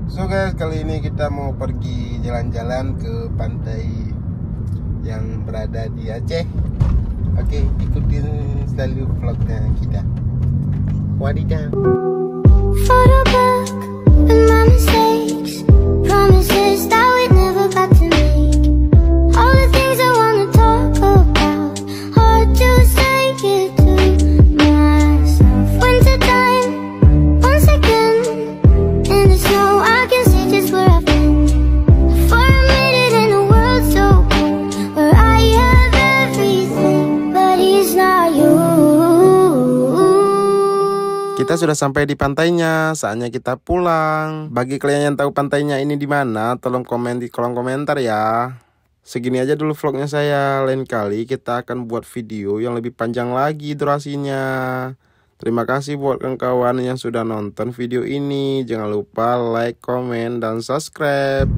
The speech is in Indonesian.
So guys, kali ini kita mau pergi jalan-jalan ke pantai yang berada di Aceh. Oke, ikutin selalu vlognya kita. Wadidaw. Photo back with my mistakes, promises that we never got to make. All the things I wanna talk about, hard to say it to myself. Winter time, once again, in the snow I can see just where I've been. For a minute in a world so cold, where I have everything, but he's not you. Kita sudah sampai di pantainya, saatnya kita pulang. Bagi kalian yang tahu pantainya ini di mana, tolong komen di kolom komentar ya. Segini aja dulu vlognya saya. Lain kali kita akan buat video yang lebih panjang lagi durasinya. Terima kasih buat kawan-kawan yang sudah nonton video ini. Jangan lupa like, komen, dan subscribe.